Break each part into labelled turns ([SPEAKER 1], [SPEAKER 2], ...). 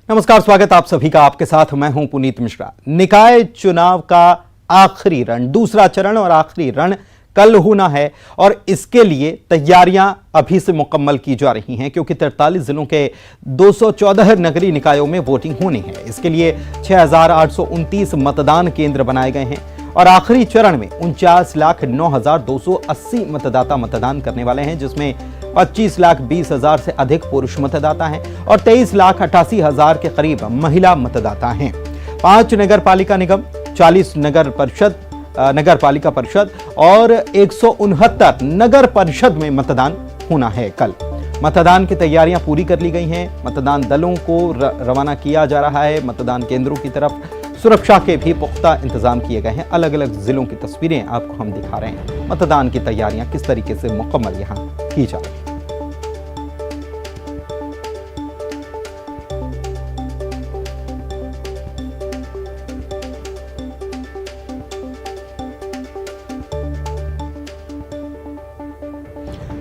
[SPEAKER 1] नमस्कार, स्वागत आप सभी का। आपके साथ मैं हूं पुनीत मिश्रा। निकाय चुनाव का आखिरी रण, दूसरा चरण और आखिरी रण कल होना है और इसके लिए तैयारियां अभी से मुकम्मल की जा रही हैं, क्योंकि 43 जिलों के 214 नगरीय निकायों में वोटिंग होनी है। इसके लिए 6,829 मतदान केंद्र बनाए गए हैं और आखिरी चरण में 49,09,280 मतदाता मतदान करने वाले हैं, जिसमें 25,20,000 से अधिक पुरुष मतदाता हैं और 23,88,000 के करीब महिला मतदाता हैं। 5 नगर पालिका निगम, 40 नगर पालिका परिषद और 169 नगर परिषद में मतदान होना है कल। मतदान की तैयारियां पूरी कर ली गई हैं। मतदान दलों को रवाना किया जा रहा है। मतदान केंद्रों की तरफ सुरक्षा के भी पुख्ता इंतजाम किए गए हैं। अलग अलग जिलों की तस्वीरें आपको हम दिखा रहे हैं। मतदान की तैयारियां किस तरीके से मुकम्मल यहां की जा रही हैं।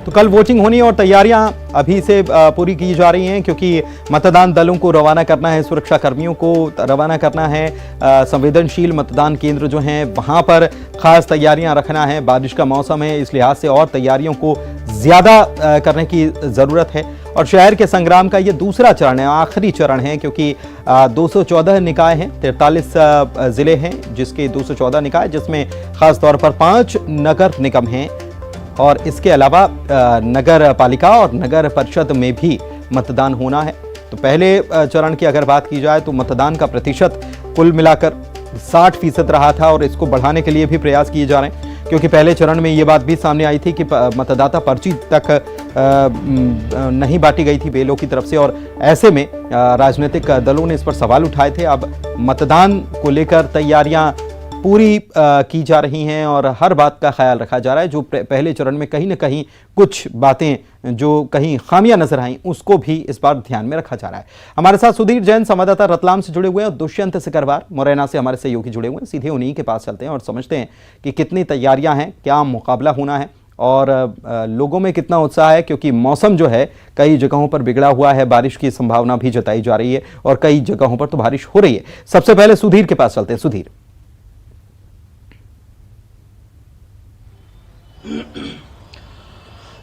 [SPEAKER 1] तो कल वोटिंग होनी और तैयारियां अभी से पूरी की जा रही हैं, क्योंकि मतदान दलों को रवाना करना है, सुरक्षा कर्मियों को रवाना करना है। संवेदनशील मतदान केंद्र जो हैं वहां पर खास तैयारियां रखना है। बारिश का मौसम है, इस लिहाज से और तैयारियों को ज्यादा करने की जरूरत है। और शहर के संग्राम का ये दूसरा चरण है, आखिरी चरण है, क्योंकि 214 निकाय हैं, 43 जिले हैं जिसके 214 निकाय, जिसमें खासतौर पर 5 नगर निगम हैं और इसके अलावा नगर पालिका और नगर परिषद में भी मतदान होना है। तो पहले चरण की अगर बात की जाए तो मतदान का प्रतिशत कुल मिलाकर 60% रहा था और इसको बढ़ाने के लिए भी प्रयास किए जा रहे हैं, क्योंकि पहले चरण में ये बात भी सामने आई थी कि मतदाता पर्ची तक नहीं बांटी गई थी बेलों की तरफ से, और ऐसे में राजनीतिक दलों ने इस पर सवाल उठाए थे। अब मतदान को लेकर तैयारियां पूरी की जा रही हैं और हर बात का ख्याल रखा जा रहा है। जो पहले चरण में कहीं ना कहीं कुछ बातें जो कहीं खामियां नजर आईं, उसको भी इस बार ध्यान में रखा जा रहा है। हमारे साथ सुधीर जैन संवाददाता रतलाम से जुड़े हुए हैं और दुष्यंत सिकरवार मुरैना से हमारे सहयोगी जुड़े हुए हैं। सीधे उन्हीं के पास चलते हैं और समझते हैं कि कितनी तैयारियां हैं, क्या मुकाबला होना है और लोगों में कितना उत्साह है, क्योंकि मौसम जो है कई जगहों पर बिगड़ा हुआ है। बारिश की संभावना भी जताई जा रही है और कई जगहों पर तो बारिश हो रही है। सबसे पहले सुधीर के पास चलते हैं। सुधीर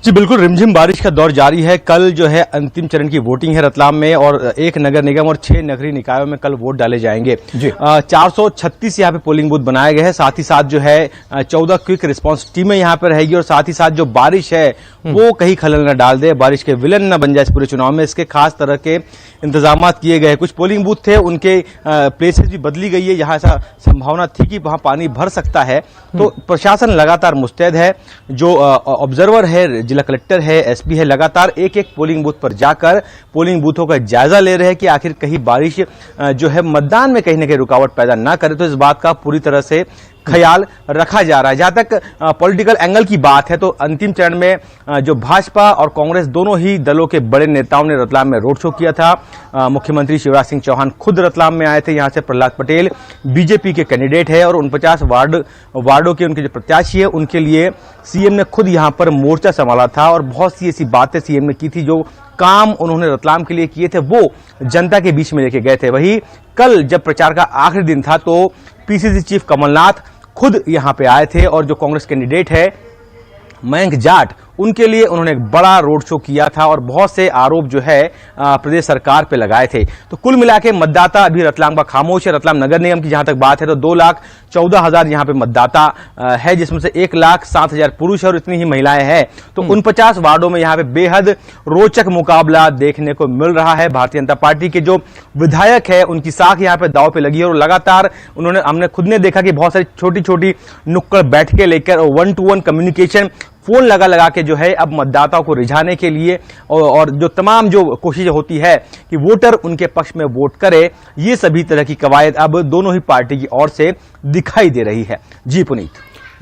[SPEAKER 2] जी बिल्कुल, रिमझिम बारिश का दौर जारी है। कल जो है अंतिम चरण की वोटिंग है रतलाम में और 1 नगर निगम और 6 नगरीय निकायों में कल वोट डाले जाएंगे। 436 यहाँ पे पोलिंग बूथ बनाए गए हैं। साथ ही साथ जो है 14 क्विक रिस्पांस टीमें यहाँ पे रहेगी और साथ ही साथ जो बारिश है वो कहीं खलल न डाल दे, बारिश के विलन न बन जाए इस पूरे चुनाव में, इसके खास तरह के इंतजाम किए गए। कुछ पोलिंग बूथ थे उनके प्लेसेस भी बदली गई है। यहाँ ऐसा संभावना थी कि वहां पानी भर सकता है, तो प्रशासन लगातार मुस्तैद है। जो ऑब्जर्वर है, जिला कलेक्टर है, एसपी है, लगातार एक एक पोलिंग बूथ पर जाकर पोलिंग बूथों का जायजा ले रहे हैं कि आखिर कहीं बारिश जो है मतदान में कहीं ना कहीं रुकावट पैदा ना करे। तो इस बात का पूरी तरह से ख्याल रखा जा रहा है। जहां तक पॉलिटिकल एंगल की बात है तो अंतिम चरण में जो भाजपा और कांग्रेस दोनों ही दलों के बड़े नेताओं ने रतलाम में रोड शो किया था। मुख्यमंत्री शिवराज सिंह चौहान खुद रतलाम में आए थे। यहां से प्रहलाद पटेल बीजेपी के कैंडिडेट है और 49 वार्डों के उनके जो प्रत्याशी है उनके लिए सीएम ने खुद यहां पर मोर्चा संभाला था और बहुत सी ऐसी बातें सीएम ने की थी, जो काम उन्होंने रतलाम के लिए किए थे वो जनता के बीच में लेके गए थे। वही कल जब प्रचार का आखिरी दिन था तो पीसीसी चीफ कमलनाथ खुद यहां पे आए थे और जो कांग्रेस कैंडिडेट है मयंक जाट, उनके लिए उन्होंने एक बड़ा रोड शो किया था और बहुत से आरोप जो है प्रदेश सरकार पे लगाए थे। तो कुल मिला के मतदाता अभी रतलाम का खामोश है। रतलाम नगर निगम की जहां तक बात है तो 2,14,000 यहां पे मतदाता है, जिसमें से 1,07,000 पुरुष और इतनी ही महिलाएं हैं। तो 49 वार्डों में यहां पे बेहद रोचक मुकाबला देखने को मिल रहा है। भारतीय जनता पार्टी के जो विधायक है उनकी साख यहां पे दांव पे लगी है और लगातार हमने खुद ने देखा कि बहुत सारी छोटी छोटी नुक्कड़ बैठकें लेकर और 1-to-1 कम्युनिकेशन फोन लगा के जो है अब मतदाताओं को रिझाने के लिए और जो तमाम जो कोशिश होती है कि वोटर उनके पक्ष में वोट करे, ये सभी तरह की कवायद अब दोनों ही पार्टी की ओर से दिखाई दे रही है। जी पुनीत,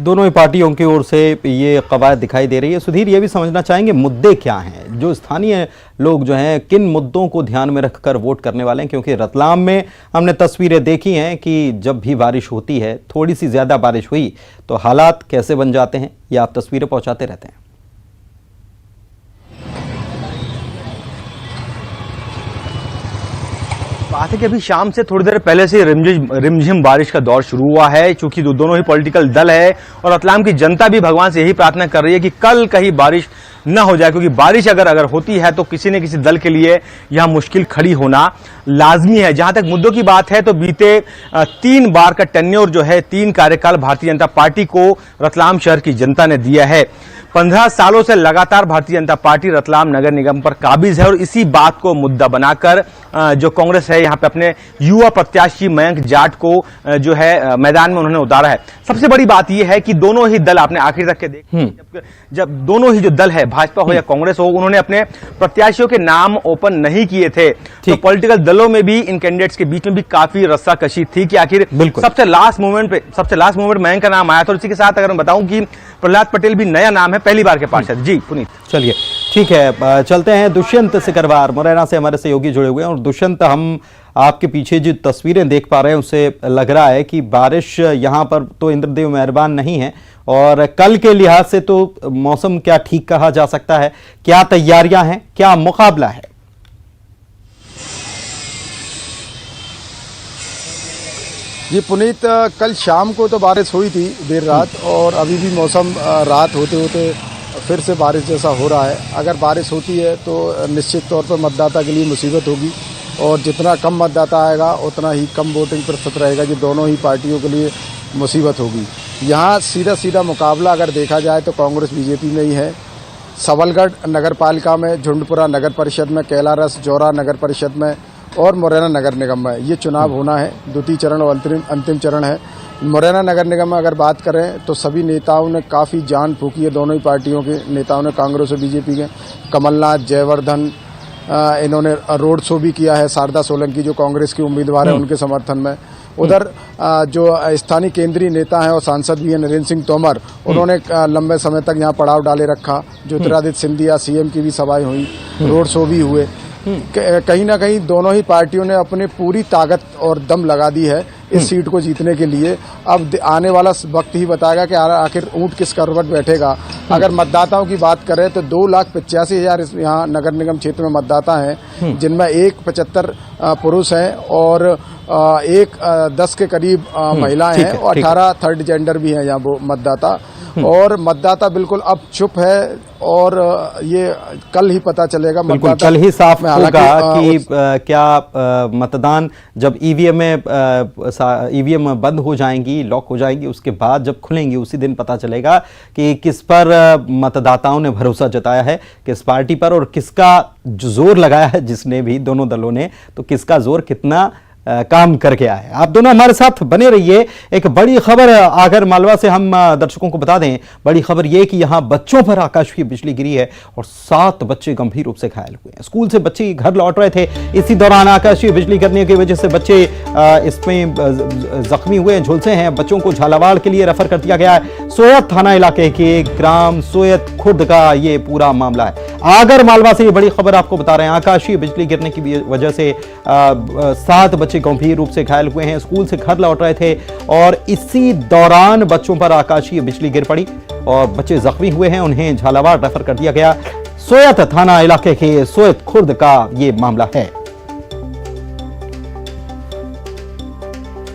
[SPEAKER 1] दोनों ही पार्टियों की ओर से ये कवायद दिखाई दे रही है। सुधीर, ये भी समझना चाहेंगे मुद्दे क्या हैं, जो स्थानीय लोग जो हैं किन मुद्दों को ध्यान में रखकर वोट करने वाले हैं, क्योंकि रतलाम में हमने तस्वीरें देखी हैं कि जब भी बारिश होती है, थोड़ी सी ज्यादा बारिश हुई तो हालात कैसे बन जाते हैं, ये आप तस्वीरें पहुंचाते रहते हैं।
[SPEAKER 2] बात है कि अभी शाम से थोड़ी देर पहले से रिमझिम बारिश का दौर शुरू हुआ है, क्योंकि दोनों ही पॉलिटिकल दल है और रतलाम की जनता भी भगवान से यही प्रार्थना कर रही है कि कल कहीं बारिश न हो जाए, क्योंकि बारिश अगर होती है तो किसी न किसी दल के लिए यह मुश्किल खड़ी होना लाजमी है। जहां तक मुद्दों की बात है तो बीते 3 बार का टेन्योर जो है, 3 कार्यकाल भारतीय जनता पार्टी को रतलाम शहर की जनता ने दिया है। 15 सालों से लगातार भारतीय जनता पार्टी रतलाम नगर निगम पर काबिज है और इसी बात को मुद्दा बनाकर जो कांग्रेस है यहाँ पे अपने युवा प्रत्याशी मयंक जाट को जो है मैदान में उन्होंने उतारा है। सबसे बड़ी बात यह है कि दोनों ही दल आपने आखिर तक के देखे, जब दोनों ही जो दल है, भाजपा हो या कांग्रेस हो, उन्होंने अपने प्रत्याशियों के नाम ओपन नहीं किए थे, तो पॉलिटिकल दलों में भी इन कैंडिडेट्स के बीच में भी काफी रस्साकशी थी कि आखिर सबसे लास्ट मोमेंट मयंक का नाम आया था। और इसी के साथ अगर मैं बताऊं कि प्रहलाद पटेल भी नया नाम है, पहली बार के पार्षद। जी पुनीत,
[SPEAKER 1] चलिए ठीक है, चलते हैं दुष्यंत सिकरवार मुरैना से हमारे सहयोगी जुड़े हुए हैं। और दुष्यंत, हम आपके पीछे जो तस्वीरें देख पा रहे हैं उससे लग रहा है कि बारिश यहाँ पर तो इंद्रदेव मेहरबान नहीं है, और कल के लिहाज से तो मौसम क्या ठीक कहा जा सकता है? क्या तैयारियां हैं, क्या मुकाबला है?
[SPEAKER 3] जी पुनीत, कल शाम को तो बारिश हुई थी देर रात, और अभी भी मौसम रात होते होते फिर से बारिश जैसा हो रहा है। अगर बारिश होती है तो निश्चित तौर पर मतदाता के लिए मुसीबत होगी, और जितना कम मतदाता आएगा उतना ही कम वोटिंग प्रतिशत रहेगा, जो दोनों ही पार्टियों के लिए मुसीबत होगी। यहाँ सीधा मुकाबला अगर देखा जाए तो कांग्रेस बीजेपी में ही है। सबलगढ़ नगर पालिका में, झुंडपुरा नगर परिषद में, कैलारस जौरा नगर परिषद में और मुरैना नगर निगम में ये चुनाव होना है। द्वितीय चरण और अंतिम चरण है। मुरैना नगर निगम में अगर बात करें तो सभी नेताओं ने काफ़ी जान फूकी है, दोनों ही पार्टियों के नेताओं ने, कांग्रेस और बीजेपी के। कमलनाथ, जयवर्धन, इन्होंने रोड शो भी किया है। शारदा सोलंकी जो कांग्रेस की उम्मीदवार है उनके समर्थन में। उधर जो स्थानीय केंद्रीय नेता हैं और सांसद भी हैं, नरेंद्र सिंह तोमर, उन्होंने लंबे समय तक यहाँ पड़ाव डाले रखा। ज्योतिरादित्य सिंधिया सीएम की भी सभाएं हुई, रोड शो भी हुए। कहीं ना कहीं दोनों ही पार्टियों ने अपनी पूरी ताकत और दम लगा दी है इस सीट को जीतने के लिए। अब आने वाला वक्त ही बताएगा कि आखिर ऊंट किस करवट बैठेगा। अगर मतदाताओं की बात करें तो 2,85,000 यहाँ नगर निगम क्षेत्र में मतदाता हैं, जिनमें 1,75 पुरुष हैं और 10 के करीब महिलाएं हैं, और 18 थर्ड जेंडर भी हैं यहाँ वो मतदाता। और मतदाता बिल्कुल अब चुप है, और ये कल ही पता चलेगा।
[SPEAKER 1] बिल्कुल कल ही साफ होगा कि क्या मतदान जब ईवीएम बंद हो जाएंगी, लॉक हो जाएंगी, उसके बाद जब खुलेंगी उसी दिन पता चलेगा कि किस पर मतदाताओं ने भरोसा जताया है, किस पार्टी पर, और किसका जोर लगाया है, जिसने भी, दोनों दलों ने, तो किसका जोर कितना काम करके आए। आप दोनों हमारे साथ बने रहिए। एक बड़ी खबर आगर मालवा से हम दर्शकों को बता दें। बड़ी खबर यह कि यहां बच्चों पर आकाशीय बिजली गिरी है और 7 बच्चे गंभीर रूप से घायल हुए हैं। स्कूल से बच्चे घर लौट रहे थे, इसी दौरान आकाशीय बिजली गिरने की वजह से बच्चे इसमें जख्मी हुए, झुलसे हैं। बच्चों को झालावाड़ के लिए रेफर कर दिया गया है। सोयत थाना इलाके के ग्राम सोयत खुर्द का ये पूरा मामला है। आगर मालवा से ये बड़ी खबर आपको बता रहे हैं। आकाशीय बिजली गिरने की वजह से 7 बच्चे गंभीर रूप से घायल हुए हैं। स्कूल से घर लौट रहे थे और इसी दौरान बच्चों पर आकाशीय बिजली गिर पड़ी और बच्चे जख्मी हुए हैं। उन्हें झालावाड़ रेफर कर दिया गया। सोयत थाना इलाके के सोयत खुर्द का यह मामला है।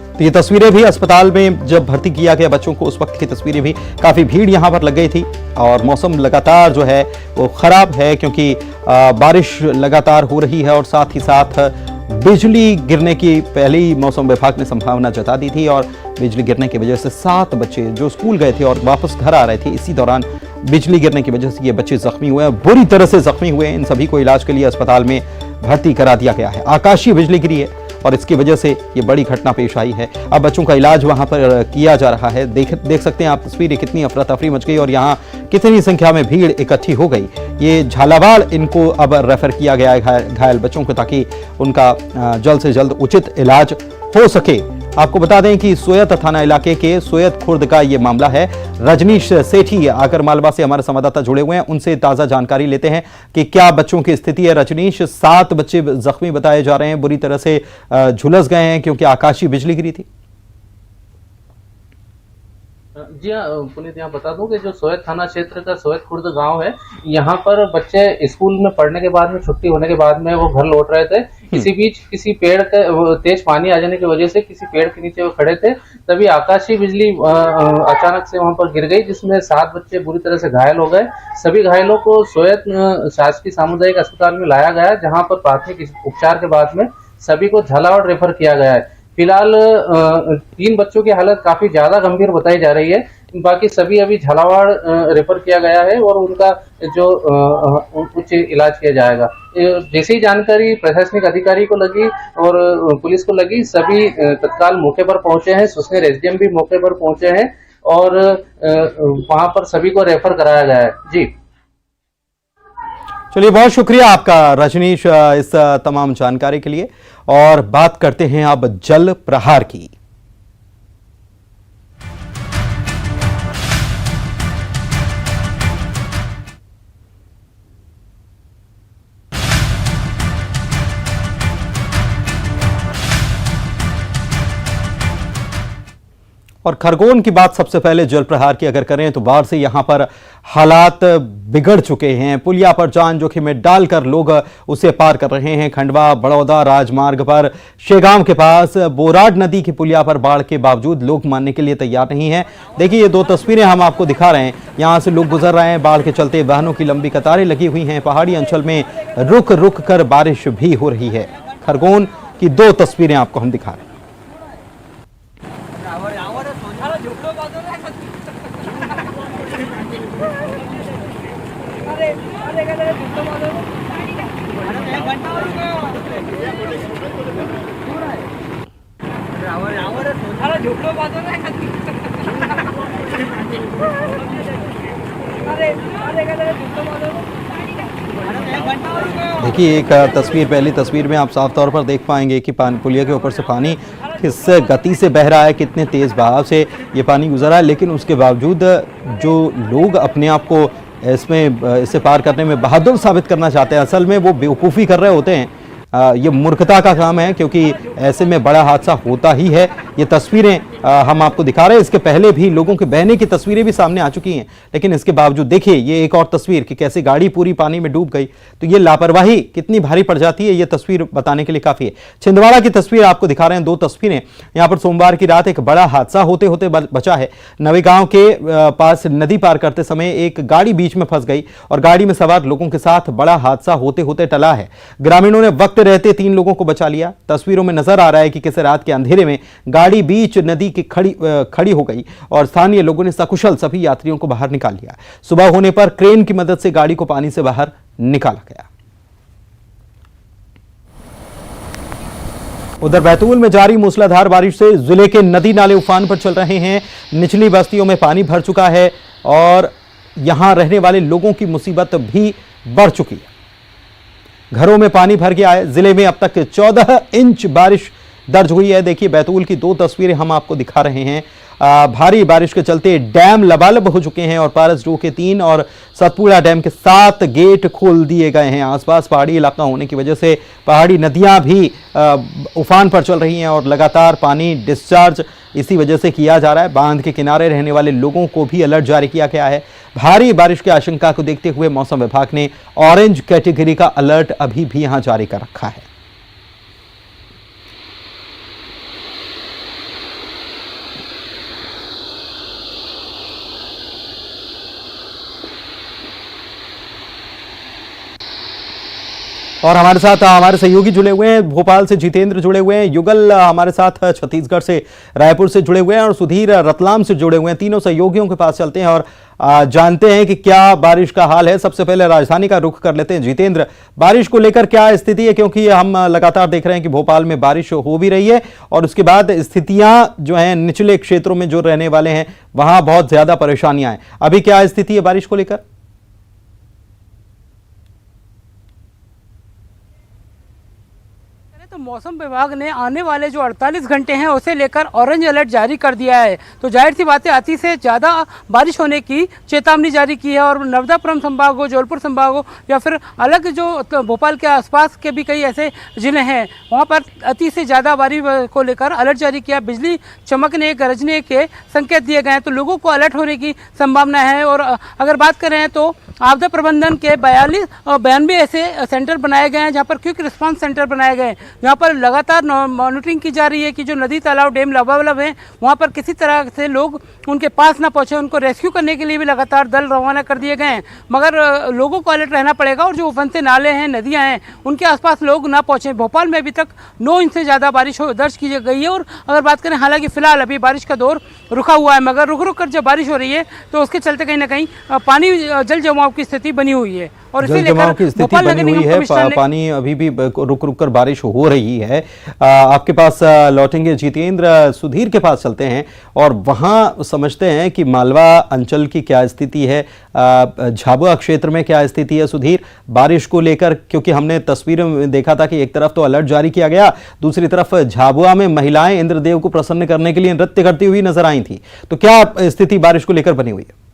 [SPEAKER 1] तो ये तस्वीरें भी अस्पताल में जब भर्ती किया गया बच्चों को, उस वक्त की तस्वीरें भी, काफी भीड़ यहां पर लग गई थी। और मौसम लगातार जो है वो खराब है, क्योंकि बारिश लगातार हो रही है और साथ ही साथ बिजली गिरने की पहले ही मौसम विभाग ने संभावना जता दी थी। और बिजली गिरने की वजह से 7 बच्चे जो स्कूल गए थे और वापस घर आ रहे थे, इसी दौरान बिजली गिरने की वजह से ये बच्चे जख्मी हुए, बुरी तरह से जख्मी हुए। इन सभी को इलाज के लिए अस्पताल में भर्ती करा दिया गया है। आकाशीय बिजली गिरी है और इसकी वजह से ये बड़ी घटना पेश आई है। अब बच्चों का इलाज वहां पर किया जा रहा है। देख सकते हैं आप तस्वीरें, कितनी अफरा तफरी मच गई और यहाँ कितनी संख्या में भीड़ इकट्ठी हो गई। ये झालावाड़ इनको अब रेफर किया गया है, घायल बच्चों को, ताकि उनका जल्द से जल्द उचित इलाज हो सके। आपको बता दें कि सोयत थाना इलाके के सोयत खुर्द का ये मामला है। रजनीश सेठी आगर मालवा से हमारे संवाददाता जुड़े हुए हैं, उनसे ताजा जानकारी लेते हैं कि क्या बच्चों की स्थिति है। रजनीश, 7 बच्चे जख्मी बताए जा रहे हैं, बुरी तरह से झुलस गए हैं क्योंकि आकाशीय बिजली गिरी थी।
[SPEAKER 4] जी हाँ पुनीत, यहाँ बता दूं कि जो सोयत थाना क्षेत्र का सोयत खुर्द गांव है, यहाँ पर बच्चे स्कूल में पढ़ने के बाद में, छुट्टी होने के बाद में वो घर लौट रहे थे। इसी बीच किसी पेड़ के तेज पानी आ जाने की वजह से किसी पेड़ के नीचे वो खड़े थे, तभी आकाशीय बिजली अचानक से वहां पर गिर गई, जिसमें 7 बच्चे बुरी तरह से घायल हो गए। सभी घायलों को सोयत शासकीय सामुदायिक अस्पताल में लाया गया, जहाँ पर प्राथमिक उपचार के बाद में सभी को झालावाड़ रेफर किया गया है। फिलहाल 3 बच्चों की हालत काफी ज्यादा गंभीर बताई जा रही है, बाकी सभी अभी झालावाड़ रेफर किया गया है और उनका जो उच्च इलाज किया जाएगा। जैसे ही जानकारी प्रशासनिक अधिकारी को लगी और पुलिस को लगी, सभी तत्काल मौके पर पहुंचे हैं। सुसनेर एसडीएम भी मौके पर पहुंचे हैं और वहां पर सभी को रेफर कराया गया है। जी
[SPEAKER 1] चलिए, बहुत शुक्रिया आपका रजनीश इस तमाम जानकारी के लिए। और बात करते हैं अब जल प्रहार की। और खरगोन की बात सबसे पहले जल प्रहार की अगर करें तो बाढ़ से यहां पर हालात बिगड़ चुके हैं। पुलिया पर जान जोखिम में डालकर लोग उसे पार कर रहे हैं। खंडवा बड़ौदा राजमार्ग पर शेगांव के पास बोराड नदी की पुलिया पर बाढ़ के बावजूद लोग मानने के लिए तैयार नहीं हैं। देखिए, ये 2 तस्वीरें हम आपको दिखा रहे हैं। यहां से लोग गुजर रहे हैं। बाढ़ के चलते वाहनों की लंबी कतारें लगी हुई हैं। पहाड़ी अंचल में रुक रुक कर बारिश भी हो रही है। खरगोन की 2 तस्वीरें आपको हम दिखा रहे हैं। देखिए, एक तस्वीर, पहली तस्वीर में आप साफ तौर पर देख पाएंगे कि पुलिया के ऊपर से पानी किस गति से बह रहा है, कितने तेज बहाव से ये पानी गुजरा है। लेकिन उसके बावजूद जो लोग अपने आप को इसे पार करने में बहादुर साबित करना चाहते हैं, असल में वो बेवकूफ़ी कर रहे होते हैं। ये मूर्खता का काम है, क्योंकि ऐसे में बड़ा हादसा होता ही है। ये तस्वीरें हम आपको दिखा रहे हैं। इसके पहले भी लोगों के बहने की तस्वीरें भी सामने आ चुकी हैं, लेकिन इसके बावजूद देखिए ये एक और तस्वीर कि कैसे गाड़ी पूरी पानी में डूब गई। तो ये लापरवाही कितनी भारी पड़ जाती है, ये तस्वीर बताने के लिए काफी है। छिंदवाड़ा की तस्वीर आपको दिखा रहे हैं, 2 तस्वीरें। यहाँ पर सोमवार की रात एक बड़ा हादसा होते होते बचा है। नवे गांव के पास नदी पार करते समय एक गाड़ी बीच में फंस गई और गाड़ी में सवार लोगों के साथ बड़ा हादसा होते होते टला है। ग्रामीणों ने वक्त रहते 3 लोगों को बचा लिया। तस्वीरों में नजर आ रहा है कि किसी रात के अंधेरे में गाड़ी बीच नदी की खड़ी हो गई और स्थानीय लोगों ने सकुशल सभी यात्रियों को बाहर निकाल लिया। सुबह होने पर क्रेन की मदद से गाड़ी को पानी से बाहर निकाला गया। उधर बैतूल में जारी मूसलाधार बारिश से जिले के नदी नाले उफान पर चल रहे हैं। निचली बस्तियों में पानी भर चुका है और यहां रहने वाले लोगों की मुसीबत भी बढ़ चुकी है। घरों में पानी भर गया है। जिले में अब तक 14 इंच बारिश दर्ज हुई है। देखिए, बैतूल की 2 तस्वीरें हम आपको दिखा रहे हैं। भारी बारिश के चलते डैम लबालब हो चुके हैं और पारस डू के 3 और सतपुड़ा डैम के 7 गेट खोल दिए गए हैं। आसपास पहाड़ी इलाका होने की वजह से पहाड़ी नदियां भी उफान पर चल रही हैं और लगातार पानी डिस्चार्ज इसी वजह से किया जा रहा है। बांध के किनारे रहने वाले लोगों को भी अलर्ट जारी किया गया है। भारी बारिश की आशंका को देखते हुए मौसम विभाग ने ऑरेंज कैटेगरी का अलर्ट अभी भी यहां जारी कर रखा है। और हमारे साथ हमारे सहयोगी जुड़े हुए हैं। भोपाल से जितेंद्र जुड़े हुए हैं, युगल हमारे साथ छत्तीसगढ़ से रायपुर से जुड़े हुए हैं और सुधीर रतलाम से जुड़े हुए हैं। तीनों सहयोगियों के पास चलते हैं और जानते हैं कि क्या बारिश का हाल है। सबसे पहले राजधानी का रुख कर लेते हैं। जितेंद्र, बारिश को लेकर क्या स्थिति है, क्योंकि हम लगातार देख रहे हैं कि भोपाल में बारिश हो भी रही है और उसके बाद स्थितियां जो हैं निचले क्षेत्रों में जो रहने वाले हैं वहां बहुत ज्यादा परेशानियां हैं। अभी क्या स्थिति है बारिश को लेकर?
[SPEAKER 5] तो मौसम विभाग ने आने वाले जो 48 घंटे हैं उसे लेकर ऑरेंज अलर्ट जारी कर दिया है। तो जाहिर सी बात है अति से ज़्यादा बारिश होने की चेतावनी जारी की है और नर्मदापुरम संभाग हो, जबलपुर संभाग हो या फिर अलग जो भोपाल के आसपास के भी कई ऐसे ज़िले हैं वहाँ पर अति से ज़्यादा बारिश को लेकर अलर्ट जारी किया। बिजली चमकने गरजने के संकेत दिए गए हैं तो लोगों को अलर्ट होने की संभावना है। और अगर बात करें तो आपदा प्रबंधन के 92 ऐसे सेंटर बनाए गए हैं जहाँ पर क्विक रिस्पांस सेंटर बनाए गए हैं जहाँ पर लगातार मॉनिटरिंग की जा रही है कि जो नदी तालाब डैम लबालब हैं वहाँ पर किसी तरह से लोग उनके पास ना पहुँचे। उनको रेस्क्यू करने के लिए भी लगातार दल रवाना कर दिए गए हैं मगर लोगों को अलर्ट रहना पड़ेगा और जो उफनते नाले हैं नदियाँ हैं उनके आसपास लोग ना पहुँचे। भोपाल में अभी तक 9 इंच से ज़्यादा बारिश दर्ज की गई है और अगर बात करें हालांकि फिलहाल अभी बारिश का दौर रुका हुआ है मगर रुक रुक कर जब बारिश हो रही है तो उसके चलते कहीं ना कहीं पानी जल जमाव की स्थिति बनी हुई है और इसे लेकर
[SPEAKER 1] की स्थिति बनी हुई है। पानी अभी भी रुक रुक कर बारिश हो रही है। आपके पास लौटेंगे जितेंद्र, सुधीर के पास चलते हैं और वहां समझते हैं कि मालवा अंचल की क्या स्थिति है, झाबुआ क्षेत्र में क्या स्थिति है। सुधीर, बारिश को लेकर क्योंकि हमने तस्वीर में देखा था कि एक तरफ तो अलर्ट जारी किया गया, दूसरी तरफ झाबुआ में महिलाएं इंद्रदेव को प्रसन्न करने के लिए नृत्य करती हुई नजर आई थी, तो क्या स्थिति बारिश को लेकर बनी हुई है?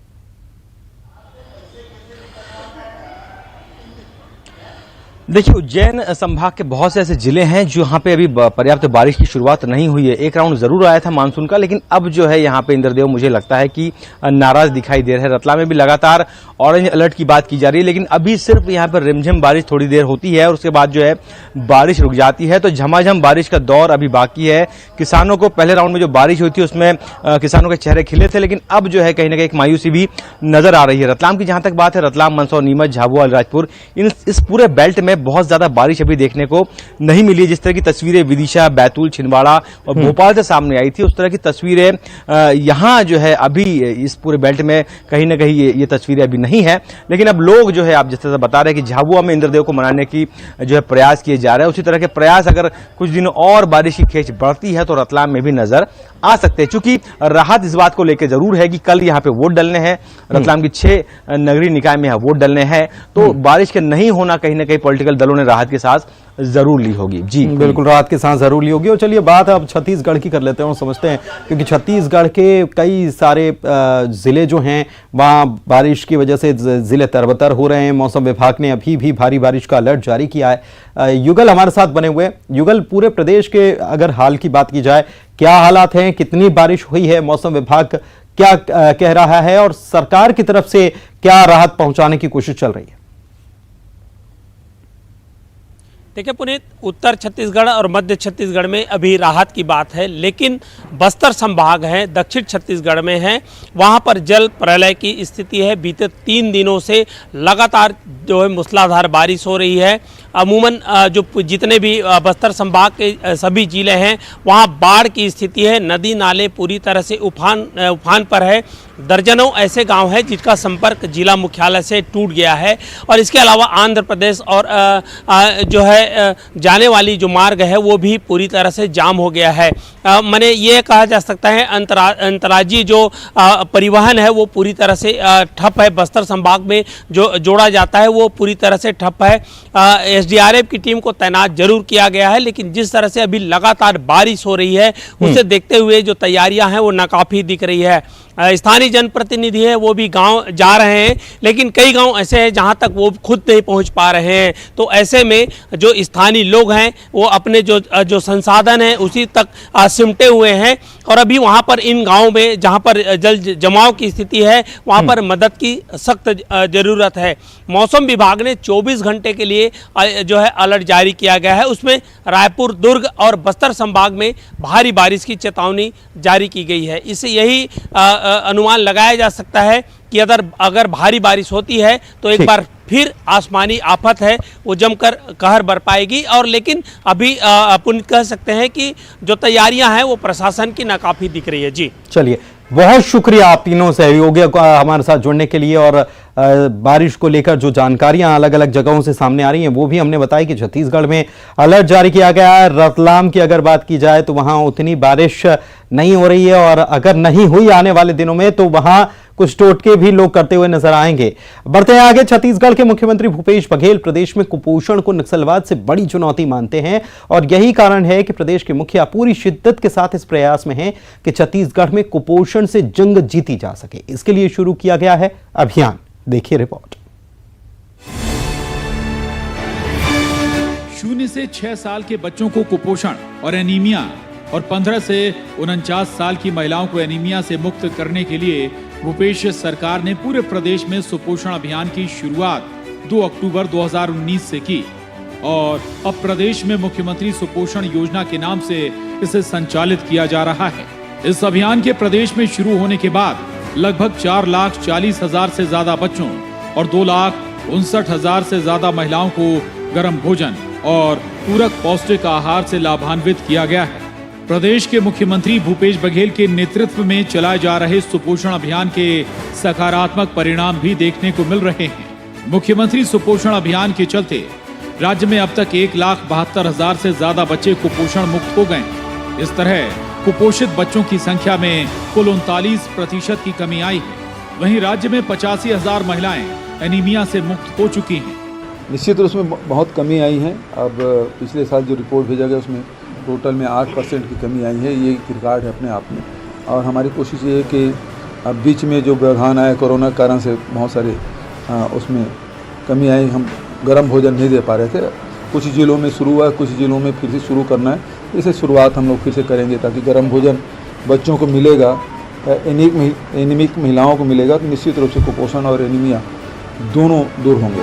[SPEAKER 2] देखिए, उज्जैन संभाग के बहुत से ऐसे जिले हैं जहां पे अभी पर्याप्त बारिश की शुरुआत नहीं हुई है। एक राउंड जरूर आया था मानसून का, लेकिन अब जो है यहाँ पे इंद्रदेव मुझे लगता है कि नाराज दिखाई दे रहे हैं। रतलाम में भी लगातार ऑरेंज अलर्ट की बात की जा रही है, लेकिन अभी सिर्फ यहाँ पर रिमझिम बारिश थोड़ी देर होती है और उसके बाद जो है बारिश रुक जाती है। तो झमाझम बारिश का दौर अभी बाकी है। किसानों को पहले राउंड में जो बारिश हुई थी उसमें किसानों के चेहरे खिले थे, लेकिन अब जो है कहीं ना कहीं एक मायूसी भी नजर आ रही है। रतलाम की जहां तक बात है, रतलाम, मंदसौर, नीमच, झाबुआ, अलीराजपुर, इस पूरे बेल्ट में बहुत ज्यादा बारिश अभी देखने को नहीं मिली। जिस तरह की तस्वीरें विदिशा, बैतूल, छिंदवाड़ा और भोपाल से सामने आई थी, उस तरह की तस्वीरें यहां जो है अभी इस पूरे बेल्ट में कहीं ना कहीं ये तस्वीरें अभी नहीं है। लेकिन अब लोग जो है आप जिस तरह से बता रहे हैं कि झाबुआ में इंद्रदेव को मनाने की जो है प्रयास किए जा रहे हैं, उसी तरह के प्रयास अगर कुछ दिनों और बारिश की खेच बढ़ती है तो रतलाम में भी नजर आ सकते हैं। चूंकि राहत इस बात को लेकर जरूर है कि कल यहाँ पे वोट डलने हैं, रतलाम की 6 नगरीय निकाय में वोट डलने हैं, तो बारिश के नहीं होना कहीं ना कहीं पॉलिटिकल दलों ने राहत के साथ जरूर ली होगी। जी
[SPEAKER 1] बिल्कुल, राहत के साथ जरूर ली होगी। और चलिए बात अब छत्तीसगढ़ की कर लेते हैं और समझते हैं, क्योंकि छत्तीसगढ़ के कई सारे जिले जो हैं वहाँ बारिश की वजह से जिले तरबतर हो रहे हैं। मौसम विभाग ने अभी भी भारी बारिश का अलर्ट जारी किया है। युगल हमारे साथ बने हुए। युगल, पूरे प्रदेश के अगर हाल की बात की जाए, क्या हालात हैं, कितनी बारिश हुई है, मौसम विभाग क्या कह रहा है और सरकार की तरफ से क्या राहत पहुंचाने की कोशिश चल रही है?
[SPEAKER 6] देखिए पुनीत, उत्तर छत्तीसगढ़ और मध्य छत्तीसगढ़ में अभी राहत की बात है, लेकिन बस्तर संभाग है, दक्षिण छत्तीसगढ़ में है, वहाँ पर जल प्रलय की स्थिति है। बीते 3 दिनों से लगातार जो है मूसलाधार बारिश हो रही है। अमूमन जो जितने भी बस्तर संभाग के सभी जिले हैं वहाँ बाढ़ की स्थिति है। नदी नाले पूरी तरह से उफान पर है। दर्जनों ऐसे गांव हैं जिसका संपर्क जिला मुख्यालय से टूट गया है और इसके अलावा आंध्र प्रदेश और जो है जाने वाली जो मार्ग है वो भी पूरी तरह से जाम हो गया है। माने ये कहा जा सकता है अंतर्राज्यीय जो परिवहन है वो पूरी तरह से ठप है। बस्तर संभाग में जो जोड़ा जाता है वो पूरी तरह से ठप है। एसडीआरएफ की टीम को तैनात जरूर किया गया है, लेकिन जिस तरह से अभी लगातार बारिश हो रही है उसे देखते हुए जो तैयारियां हैं वो नाकाफी दिख रही है। स्थानीय जनप्रतिनिधि है वो भी गांव जा रहे हैं, लेकिन कई गांव ऐसे हैं जहां तक वो खुद नहीं पहुंच पा रहे हैं। तो ऐसे में जो स्थानीय लोग हैं वो अपने जो संसाधन हैं उसी तक सिमटे हुए हैं और अभी वहां पर इन गांवों में जहां पर जल जमाव की स्थिति है वहां पर मदद की सख्त जरूरत है। मौसम विभाग ने 24 घंटे के लिए जो है अलर्ट जारी किया गया है। उसमें रायपुर, दुर्ग और बस्तर संभाग में भारी बारिश की चेतावनी जारी की गई है। इससे यही अनुमान लगाया जा सकता है कि अगर भारी बारिश होती है तो एक बार फिर आसमानी आफत है वो जमकर कहर बरपाएगी। और लेकिन अभी अपन कह सकते हैं कि जो तैयारियां हैं वो प्रशासन की नाकाफी दिख रही है। जी
[SPEAKER 1] चलिए, बहुत शुक्रिया आप तीनों सहयोगियों को हमारे साथ जुड़ने के लिए। और बारिश को लेकर जो जानकारियां अलग अलग जगहों से सामने आ रही हैं वो भी हमने बताया कि छत्तीसगढ़ में अलर्ट जारी किया गया है। रतलाम की अगर बात की जाए तो वहां उतनी बारिश नहीं हो रही है और अगर नहीं हुई आने वाले दिनों में तो वहां कुछ टोटके भी लोग करते हुए नजर आएंगे। बढ़ते हैं आगे। छत्तीसगढ़ के मुख्यमंत्री भूपेश बघेल प्रदेश में कुपोषण को नक्सलवाद से बड़ी चुनौती मानते हैं और यही कारण है कि प्रदेश के मुखिया पूरी शिद्दत के साथ इस प्रयास में हैं कि छत्तीसगढ़ में कुपोषण से जंग जीती जा सके। इसके लिए शुरू किया गया है अभियान। देखिए रिपोर्ट।
[SPEAKER 7] 0 से 6 साल के बच्चों को कुपोषण और एनीमिया और 15 से 49 साल की महिलाओं को एनीमिया से मुक्त करने के लिए भूपेश सरकार ने पूरे प्रदेश में सुपोषण अभियान की शुरुआत 2 अक्टूबर 2019 से की और अब प्रदेश में मुख्यमंत्री सुपोषण योजना के नाम से इसे संचालित किया जा रहा है। इस अभियान के प्रदेश में शुरू होने के बाद लगभग 4,40,000 से ज्यादा बच्चों और 2,59,000 से ज्यादा महिलाओं को गर्म भोजन और पूरक पौष्टिक आहार से लाभान्वित किया गया है। प्रदेश के मुख्यमंत्री भूपेश बघेल के नेतृत्व में चलाए जा रहे सुपोषण अभियान के सकारात्मक परिणाम भी देखने को मिल रहे हैं। मुख्यमंत्री सुपोषण अभियान के चलते राज्य में अब तक 1,72,000 से ज्यादा बच्चे कुपोषण मुक्त हो गए। इस तरह कुपोषित बच्चों की संख्या में कुल 39% की कमी आई है। वहीं राज्य में 85,000 महिलाएं एनीमिया से मुक्त हो चुकी हैं।
[SPEAKER 3] निश्चित रूप में बहुत कमी आई है। अब पिछले साल जो रिपोर्ट भेजा गया उसमें टोटल में 8% की कमी आई है। ये एक रिकॉर्ड है अपने आप में और हमारी कोशिश ये है कि अब बीच में जो व्यवधान आया कोरोना के कारण से बहुत सारे उसमें कमी आई। हम गर्म भोजन नहीं दे पा रहे थे। कुछ जिलों में शुरू हुआ, कुछ जिलों में फिर से शुरू करना है। इसे शुरुआत हम लोग फिर से करेंगे ताकि गर्म भोजन बच्चों को मिलेगा, एनीमिक महिलाओं को मिलेगा तो निश्चित रूप से कुपोषण और एनीमिया दोनों दूर होंगे।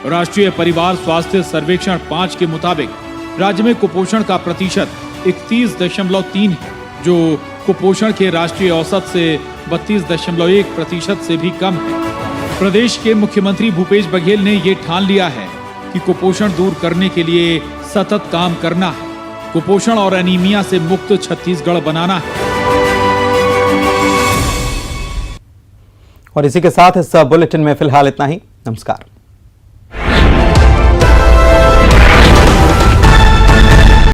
[SPEAKER 7] राष्ट्रीय परिवार स्वास्थ्य सर्वेक्षण 5 के मुताबिक राज्य में कुपोषण का प्रतिशत 31.3 है, जो कुपोषण के राष्ट्रीय औसत से 32.1% से भी कम है। प्रदेश के मुख्यमंत्री भूपेश बघेल ने ये ठान लिया है कि कुपोषण दूर करने के लिए सतत काम करना है। कुपोषण और एनीमिया से मुक्त छत्तीसगढ़ बनाना है।
[SPEAKER 1] और इसी के साथ इस बुलेटिन में फिलहाल इतना ही। नमस्कार।